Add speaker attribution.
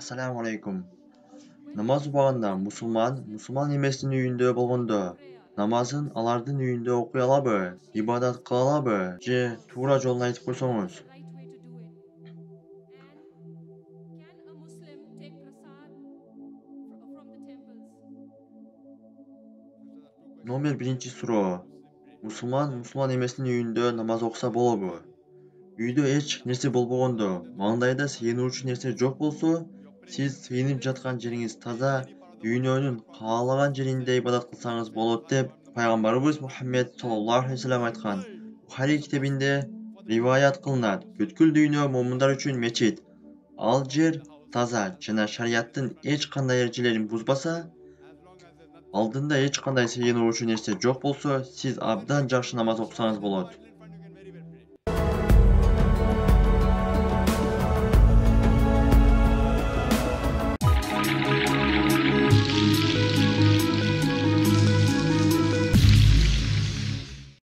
Speaker 1: Assalamu alaikum. Namaz ubaganda musulman emеснин үйүндө болгондо намазын алардын үйүндө окуй алабы, ибадат кыла алабы же туура жолун айтып койсоңуз? Номер 1 суроо. Мусулман эмеснин үйүндө намаз окуса болобу? Үйдө эч нерсе болбогондо, маңдайда сыйынуучу нерсе жок болсо, сиз сыйынып жаткан жериңиз таза, дүйнөнүн каалаган жеринде ибадат кылсаңыз болот деп пайгамбарыбыз Мухаммед саллаллаху алейхи вассалам айткан. Бухари китебинде риваят кылынат. Бүткүл дүйнө момундар үчүн мечит. Ал жер таза жана шарияттын эч кандай эрежелерин бузбаса, алдында эч кандай сыйынуучу нерсе жок болсо, сиз абдан жакшы намаз окусаңыз болот.